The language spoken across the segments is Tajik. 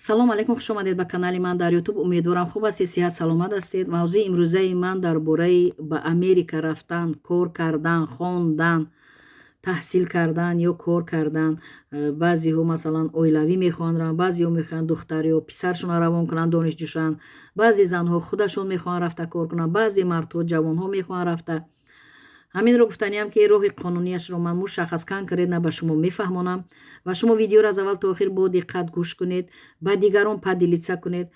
салом алайкум, хуш омадед ба канали ман дар ютуб. Умедворам хуб ҳастед, сиҳат саломат ҳастед. мавзӯи имрӯзаи ман дар бораи ба Америка рафтан, кор кардан, хондан, таҳсил кардан ё кор кардан. баъзеҳо масалан оилавӣ мехоҳанд раванд, баъзеҳо мехоҳанд духтар ё писаршонро равон кунанд, донишҷӯ шаванд. баъзе занҳо худашон мехоҳанд рафта кор кунанд, баъзе мардҳо ҷавонҳо мехоҳанд рафта. ҳаминро гуфтаниам ки роҳи қонуниашро ман мушаххас конкретна ба шумо мефаҳмонам ва шумо видеоро аз аввал то охир бо диққат гӯш кунед, ба дигарон падилица кунед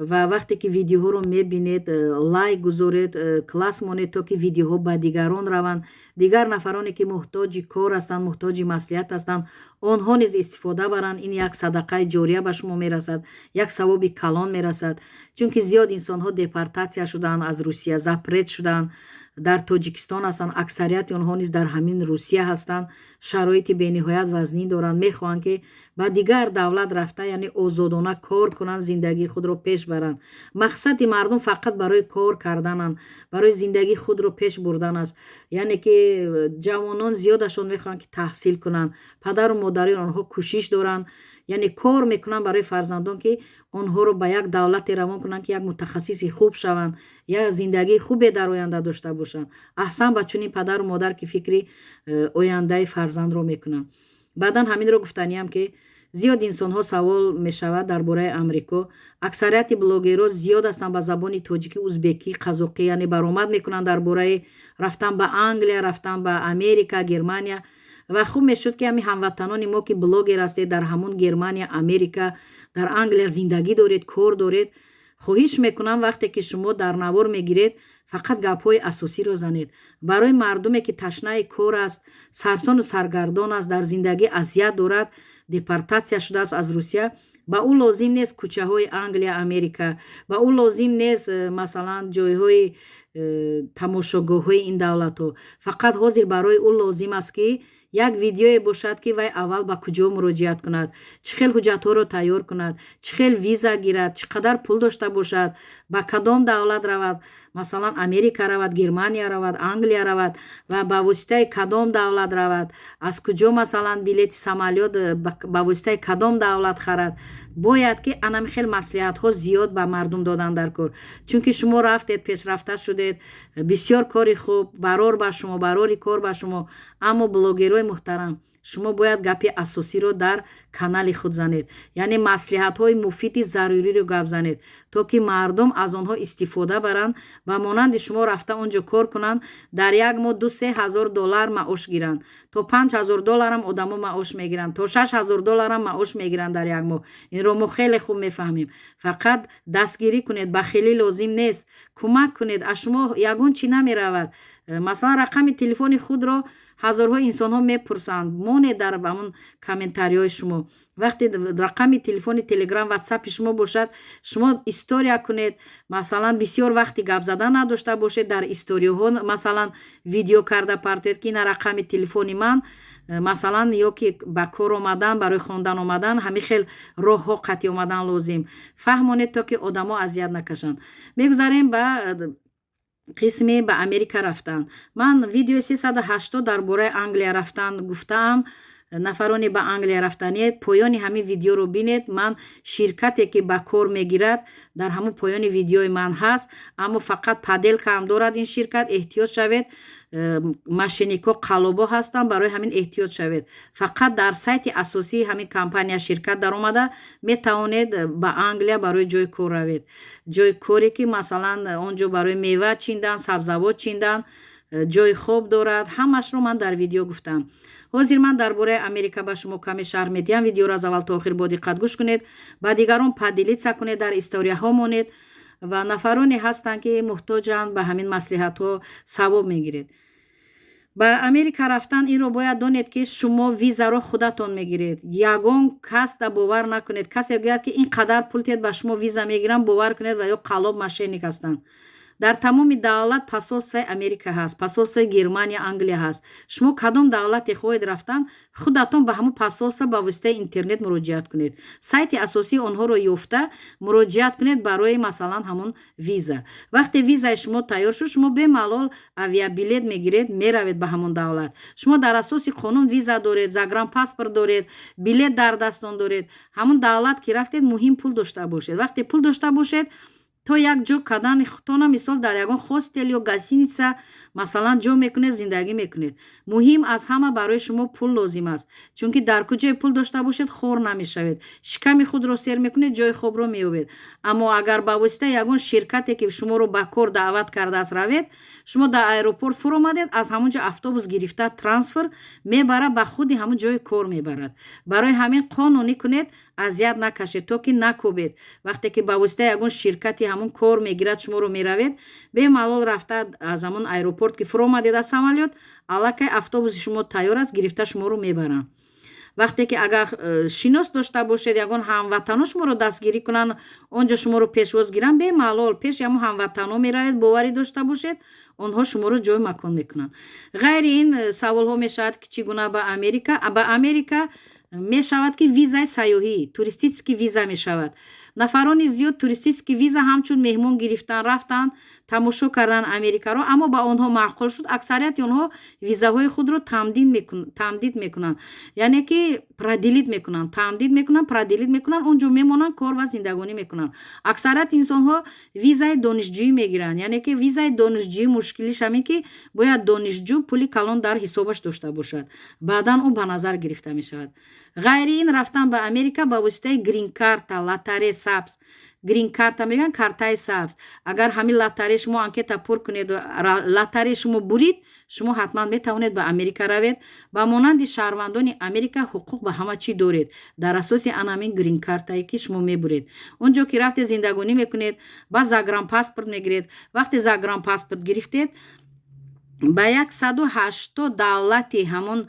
ва вақте ки видеоҳоро мебинед лайк гузоред, класс монед, то ки видеоҳо ба дигарон раванд. дигар нафароне ки муҳтоҷи кор ҳастанд, муҳтоҷи маслиҳат ҳастанд, онҳо низ истифода баранд. ин як садақаи ҷория ба шумо мерасад, як савоби калон мерасад. чунки зиёд инсонҳо депортатсия шудаанд, аз Русия запрет шудаанд, дар Тоҷикистон ҳастанд, аксарияти онҳо низ дар ҳамин Русия ҳастанд, шароити бениҳоят вазнин доранд, мехоҳанд ки ба дигар давлат рафта, яъне озодона кор кунанд, зиндагии худро пеш баранд. мақсади мардум фақат барои кор кардананд, барои зиндагии худро пеш бурдан аст. яъне ки ҷавонон зиёдашон мехоҳанд ки таҳсил кунанд, падару модари онҳо кӯшиш доранд, яъне кор мекунанд барои фарзандон ки онҳоро ба як давлате равон кунанд ки як мутахассиси хуб шаванд, як зиндагии хубе дар оянда дошта бошанд. аҳсан ба чунин падару модар ки фикри ояндаи фарзандро мекунанд. баъдан ҳаминро гуфтаниам ки зиёд инсонҳо савол мешавад дар бораи Амрико. аксарияти блогерҳо зиёд ҳастанд ба забони тоҷикӣ, узбекӣ, қазоқӣ, яъне баромад мекунанд дар бораи рафтан ба Англия, рафтан ба Америка, Германия. ва хуб мешуд ки ҳамин ҳамватанони мо ки блогер ҳастед, дар ҳамун Германия, Америка, дар Англия зиндагӣ доред, кор доред, хоҳиш мекунам вақте ки шумо дар навор мегиред, фақат гапҳои асосиро занед. барои мардуме ки ташнаи кор аст, сарсону саргардон аст, дар зиндагӣ азият дорад, депортатсия шудааст аз Русия, ба ӯ лозим нест кӯчаҳои Англия, Америка, ба ӯ лозим нест масалан ҷойҳои тамошогоҳҳои ин давлатҳо. фақат ҳозир барои ӯ лозим аст ки як видеое бошад ки вай аввал ба куҷо муроҷиат кунад, чӣ хел ҳуҷҷатҳоро тайёр кунад, чӣ хел виза гирад, чӣ қадар пул дошта бошад, ба кадом давлат равад, масалан Америка равад, Германия равад, Англия равад ва ба воситаи кадом давлат равад, аз куҷо масалан билети самолёт ба воситаи кадом давлат харад. бояд ки анами хел маслиҳатҳо зиёд ба мардум додан дар кор. чунки шумо рафтед, пешрафта шудед, бисёр кори хуб, барор ба шумо, барори кор ба шумо. аммо блогерои муҳтарам, шумо бояд гапи асосиро дар канали худ занед, яъне маслиҳатҳои муфиди заруриро гап занед, то ки мардум аз онҳо истифода баранд ва монанди шумо рафта он ҷо кор кунанд, дар як моҳ 2-3 ҳазор доллар маош гиранд, то 5 ҳазор долларам одамо маош мегиранд, то 6 ҳазор долларам маош мегиранд дар як моҳ. инро мо хеле хуб мефаҳмем. фақат дастгирӣ кунед, бахилӣ лозим нест, кӯмак кунед. аз шумо ягон чӣ намеравад. масалан рақами телефони худро ҳазорҳо инсонҳо мепурсанд, монед дар ҳамон комментариҳои шумо. вақте рақами телефони телеграм, ватсапи шумо бошад, шумо история кунед, масалан бисёр вақти гап задан надошта бошед, дар историёҳо масалан видео карда партоед ки ина рақами телефони ман, масалан ё ки ба кор омадан, барои хондан омадан, ҳамин хел роҳҳо қатъи омадан лозим. фаҳмонед то ки одамо азият накашанд. мегузарем ба қисми ба Америка рафтан. ман видеои 380 дар бораи Англия рафтан гуфтаам. нафарони ба Англия рафтанед, поёни ҳамин видеоро бинед. ман ширкате ки ба кор мегирад дар ҳамун поёни видеои ман ҳаст, аммо фақат паделкаам дорад ин ширкат. эҳтиёт шавед, машинико қалобо ҳастанд, барои ҳамин эҳтиёт шавед. фақат дар сайти асосии ҳамин компания ширкат даромада метавонед ба Англия барои ҷои кор равед. ҷои коре ки масалан он ҷо барои мева чиндан, сабзавот чиндан, ҷои хоб дорад. ҳамашро ман дар видео гуфтам. ҳозир ман дар бораи Америка ба шумо каме шарҳ медиҳам. видеоро аз аввал то охир бо диққат гӯш кунед, ба дигарон падилица кунед, дар историяҳо монед ва нафароне ҳастанд ки муҳтоҷанд ба ҳамин маслиҳатҳо савоб мегиред. ба Америка рафтан инро бояд донед ки шумо визаро худатон мегиред. ягон кас да бовар накунед. касе гӯяд ки ин қадар пул тиҳед ба шумо виза мегирам, бовар кунед ва ё қалоб мошенник ҳастанд. дар тамоми давлат посолствои Америка ҳаст, посолствои Германия, Англия ҳаст. Шумо кадом давлате хоҳед рафтан, худатон ба ҳамон посолство ба воситаи интернет муроҷиат кунед. Сайти асосии онҳоро ёфта муроҷиат кунед барои масалан ҳамон виза. Вақте визаи шумо тайёр шуд, шумо бемалол авиабилет мегиред, меравед ба ҳамон давлат. Шумо дар асоси қонун виза доред, загранпаспорт доред, билет дар дастон доред. ҳамон давлат ки рафтед муҳим пул дошта бошед. Вақте пул дошта бошед, то як ҷо кадани худтона мисол дар ягон хостел ё гостиница масалан ҷо мекунед, зиндагӣ мекунед. Муҳим аз ҳама барои шумо пул лозим аст, чунки дар куҷое пул дошта бошед хор намешавед, шиками худро сер мекунед, ҷои хобро меёбед. аммо агар ба воситаи ягон ширкате ки шуморо ба кор даъват кардааст равед, шумо дар аэропорт фуромадед, аз ҳамон ҷо автобус гирифта трансфер мебара, ба худи ҳамон ҷои кор мебарад. барои ҳамин қонунӣ кунед, азият накашед, то ки накӯбед. вақте ки ба воситаи ягон ширкати ҳамон кор мегирад, шуморо меравед, бемалол рафта аз ҳамон аэропорт ки фуромадед аз самолёт, аллакай автобуси шумо тайёр аст, гирифта шуморо мебаранд. вақте ки агар шинос дошта бошед, ягон ҳамватано шуморо дастгирӣ кунанд, он ҷо шуморо пешвоз гиранд, бемалол пеши ҳамон ҳамватано меравед, боварӣ дошта бошед, онҳо шуморо ҷой макон мекунанд. ғайри ин саволҳо мешавад ки чӣ гуна ба Америка. ба Америка мешавад ки визаи сайёҳӣ, туристический виза мешавад. нафарони зиёд туристический виза ҳамчун меҳмон гирифтан, рафтан, тамошо кардан Америкаро, аммо ба онҳо маъқул шуд аксарияти онҳо визаҳои худро тамдид мекунанд, яъне ки продлит мекунанд, тамдид мекунанд, продлит мекунанд, он ҷо мемонанд, кор ва зиндагонӣ мекунанд. аксарияти инсонҳо визаи донишҷӯӣ мегиранд, яъне ки визаи донишҷӯӣ мушкилиш ҳамин ки бояд донишҷӯ пули калон дар ҳисобаш дошта бошад, баъдан он ба назар гирифта мешавад. ғайри ин рафтан ба Америка ба воситаи грин карта, лотаре сабз. грин карта мегӯян картаи сабз. агар ҳамин лотаре шумо анкета пур кунед, лотаре шумо бурид, шумо ҳатман метавонед ба Америка равед. ба монанди шаҳрвандони Америка ҳуқуқ ба ҳама чӣ доред дар асоси анамин грин картае ки шумо мебуред. он ҷо ки рафте зиндагонӣ мекунед, ба загранпаспорт мегиред. вақте загранпаспорт гирифтед, ба 180 давлати ҳамон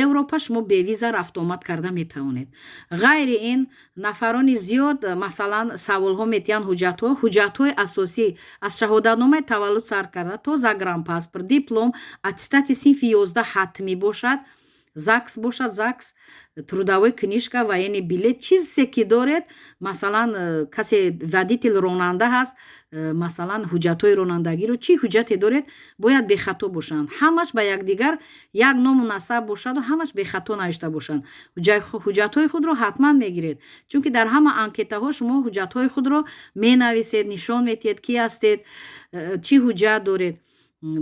Европа шумо бевиза рафтуомад карда метавонед. ғайри ин нафарони зиёд масалан саволҳо метиҳанд ҳуҷҷатҳои асосӣ аз шаҳодатномаи таваллуд сар карда то загранпаспорт, диплом, аттестати синфи 11 ҳатмӣ бошад, ЗАГС бошад, ЗАГС, трудовой книжка, военный билет, чизе ки доред, масалан касе водитель ронанда ҳаст, масалан ҳуҷҷатҳои ронандагиро чӣ ҳуҷҷате доред, бояд бехато бошанд. ҳамаш ба якдигар як ному насаб бошаду ҳамаш бехато навишта бошанд. ҳуҷҷатҳои худро ҳатман мегиред, чунки дар ҳама анкетаҳо шумо ҳуҷҷатҳои худро менависед, нишон метиҳед ки ҳастед, чӣ ҳуҷҷат доред.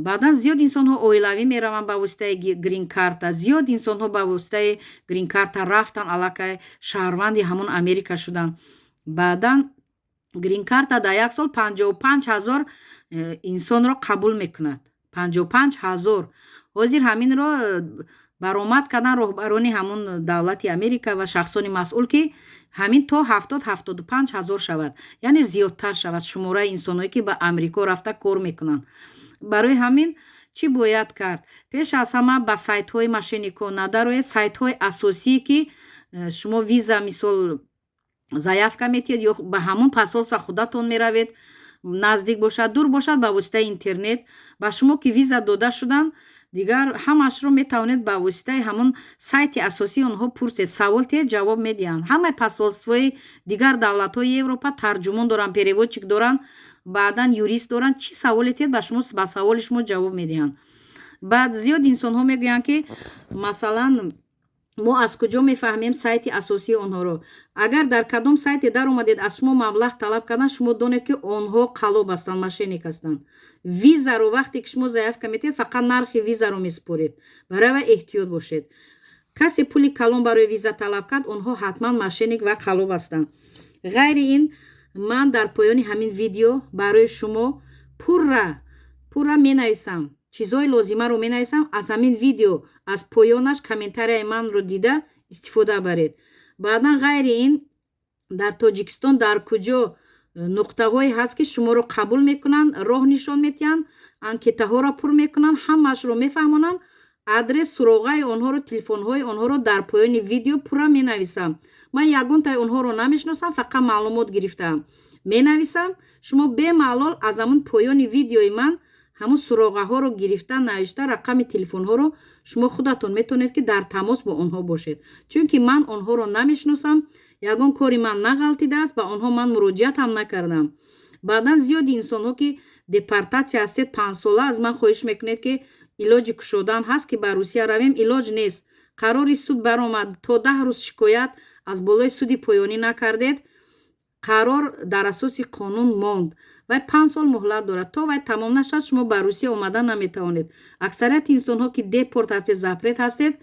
баъдан зиёд инсонҳо оилавӣ мераванд ба воситаи грин карта. зиёд инсонҳо ба воситаи грин карта рафтан, аллакай шаҳрванди ҳамон Америка шуданд. баъдан грин карта дар як сол 55,000 инсонро қабул мекунад. 55,000. ҳозир ҳаминро баромад кардан роҳбарони ҳамон давлати Америка ва шахсони масъул ки ҳамин то 70-75,000 шавад, яъне зиёдтар шавад шумораи инсонҳое ки ба Амрико рафта кор мекунанд. барои ҳамин чӣ бояд кард? пеш аз ҳама ба сайтҳои мошенникона дароед, сайтҳои асосие ки шумо виза мисол заявка метиҳед ё ба ҳамон посолство худатон меравед, наздик бошад, дур бошад, ба воситаи интернет ба шумо ки виза дода шуданд, дигар ҳамашро метавонед ба воситаи ҳамон сайти асосии онҳо пурсед, савол тиҳед, ҷавоб медиҳанд. ҳамаи посолствои дигар давлатҳои Европа тарҷумон доранд, переводчик доранд, баъдан юрист доранд. чӣ саволе тиҳед, ба шумо ба саволи шумо ҷавоб медиҳанд. баъд зиёд инсонҳо мегӯянд ки масалан мо аз куҷо мефаҳмем сайти асосии онҳоро. агар дар кадом сайте даромадед аз шумо маблағ талаб карданд, шумо донед ки онҳо қалоб ҳастанд, мошенник ҳастанд. визаро вақте ки шумо заявка метиҳед, фақат нархи визаро месупоред. барои ва эҳтиёт бошед. касе пули калон барои виза талаб кард, онҳо ҳатман мошенник ва қалоб ҳастанд. ғайри ин ман дар поёни ҳамин видео барои шумо пурра менависам, чизҳои лозимаро менависам. аз ҳамин видео аз поёнаш комментарияи манро дида истифода баред. баъдан ғайри ин дар Тоҷикистон дар куҷо нуқтаҳое ҳаст ки шуморо қабул мекунанд, роҳ нишон метиҳанд, анкетаҳоро пур мекунанд, ҳамаашро мефаҳмонанд. адрес суроғаи онҳоро телефонҳои онҳоро дар поёни видео пурра менависам. ман ягонтаи онҳоро намешиносам, фақат маълумот гирифтаам. менависам, шумо бемаълол аз ҳамун поёни видеои ман ҳамун суроғаҳоро гирифта навишта рақами телефонҳоро шумо худатон метавонед ки дар тамос бо онҳо бошед. чунки ман онҳоро намешиносам, ягон кори ман нағалтидааст, ба онҳо ман муроҷиатам накардам. баъдан зиёди инсонҳо ки депортатсия ҳастед 5 сола аз ман хоҳиш мекунед ки илоҷи кушодан ҳаст ки ба Русия равем. Илоҷ нест. қарори суд баромад. то 10 рӯз шикоят аз болои суди поёнӣ накардед. қарор дар асоси қонун монд. вай 5 сол муҳлат дорад. то вай тамом нашад шумо ба Русия омадан наметавонед. аксарияти инсонҳо ки депортатсия запрет ҳастед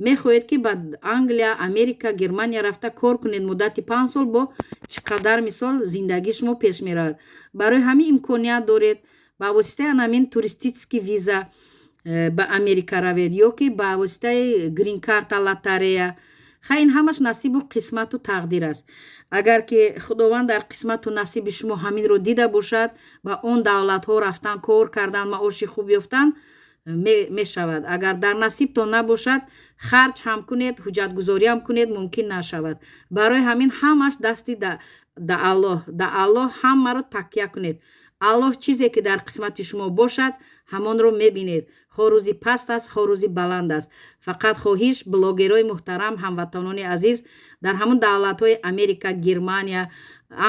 мехоҳед ки ба Англия, Америка, Германия рафта кор кунед муддати 5 сол. бо чӣ қадар мисол зиндагии шумо пеш меравад. барои ҳамин имконият доред ба воситаи анамин туристический виза ба Америка равед ё ки ба воситаи грин карта лотарея. хай ин ҳамаш насибу қисмату тақдир аст. агар ки худованд дар қисмату насиби шумо ҳаминро дида бошад, ба он давлатҳо рафтан, кор кардан, маоши хуб ёфтан мешавад. агар дар насибтон набошад, харҷ ҳам кунед, ҳуҷҷатгузориам кунед, мумкин нашавад. барои ҳамин ҳамаш дасти да Аллоҳ. да Аллоҳ ҳамаро такя кунед. аллоҳ чизе ки дар қисмати шумо бошад, ҳамонро мебинед. хо рӯзи паст аст, хо рӯзи баланд аст. фақат хоҳиш, блогерои муҳтарам, ҳамватанони азиз, дар ҳамон давлатҳои Америка, Германия,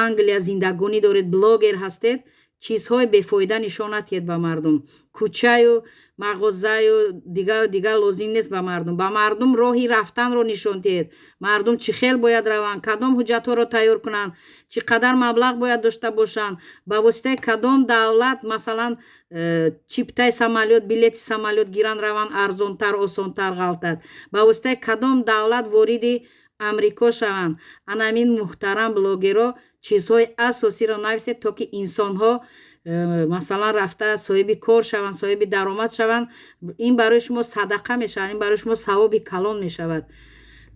Англия зиндагонӣ доред, блогер ҳастед, чизҳои бефоида нишон натиҳед ба мардум. кӯчаю мағозаю дигар лозим нест ба мардум. ба мардум роҳи рафтанро нишон диҳед. мардум чӣ хел бояд раванд, кадом ҳуҷҷатҳоро тайёр кунанд, чӣ қадар маблағ бояд дошта бошанд, ба воситаи кадом давлат масалан чиптаи самолёт, билети самолёт гиранд раванд арзонтар, осонтар ғалтад, ба воситаи кадом давлат вориди амрико шаванд. анамин муҳтарам блогеро чизҳои асосиро нависед, то ки инсонҳо масалан рафта соҳиби кор шаванд, соҳиби даромад шаванд. ин барои шумо садақа мешавад, ин барои шумо савоби калон мешавад.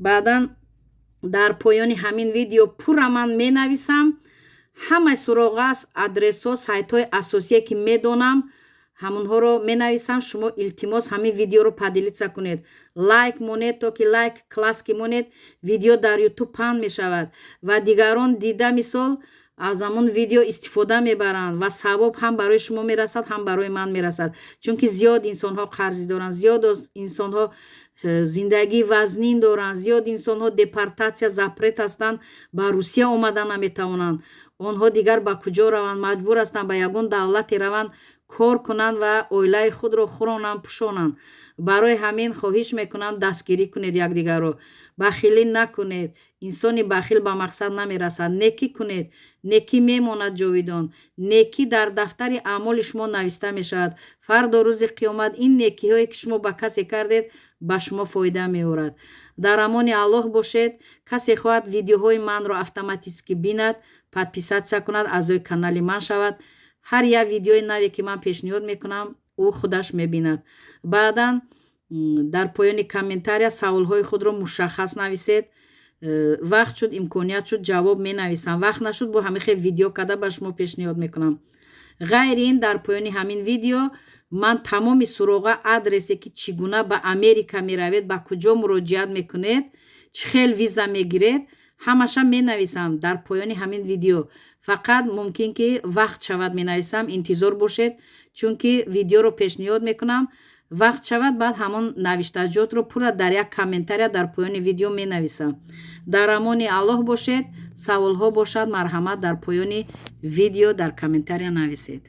баъдан дар поёни ҳамин видео пурра ман менависам ҳамаи суроға, адресҳо, сайтҳои асосие ки медонам, ҳамонҳоро менависам. шумо илтимос ҳамин видеоро падилитса кунед, лайк монед, то ки лайк класски монед, видео дар ютуб паҳн мешавад ва дигарон дида мисол аз ҳамон видео истифода мебаранд ва савоб ҳам барои шумо мерасад, ҳам барои ман мерасад. чунки зиёд инсонҳо қарзи доранд, зиёд инсонҳо зиндагии вазнин доранд, зиёд инсонҳо депортатсия запрет ҳастанд, ба Русия омадан наметавонанд. онҳо дигар ба куҷо раванд? маҷбур ҳастанд ба ягон давлате раванд, кор кунанд ва оилаи худро хӯронанд, пӯшонанд. барои ҳамин хоҳиш мекунам дастгирӣ кунед якдигарро. бахилӣ накунед. инсони бахил ба мақсад намерасад. некӣ кунед. некӣ мемонад ҷовидон. некӣ дар дафтари аъмоли шумо нависта мешавад. фардо рӯзи қиёмат ин некиҳое ки шумо ба касе кардед ба шумо фоида меорад. дар амони Аллоҳ бошед. касе хоҳад видеоҳои манро автоматически бинад, подписатсия кунад, аъзои канали ман шавад. ҳар як видеои наве ки ман пешниҳод мекунам, ӯ худаш мебинад. баъдан дар поёни комментария саволҳои худро мушаххас нависед. вақт шуд, имконият шуд, ҷавоб менависам. вақт нашуд, бо ҳамихе видео карда ба шумо пешниҳод мекунам. ғайри ин дар поёни ҳамин видео ман тамоми суроға, адресе ки чӣ гуна ба Америка меравед, ба куҷо муроҷиат мекунед, чӣ хел виза мегиред, ҳамаша менависам дар поёни ҳамин видео. фақат мумкин ки вақт шавад менависам, интизор бошед, чунки видеоро пешниҳод мекунам. вақт шавад, баъд ҳамон навиштаҷотро пурра дар як комментария дар поёни видео менависам. дар амони Аллоҳ бошед. саволҳо бошад, марҳамат, дар поёни видео дар комментария нависед.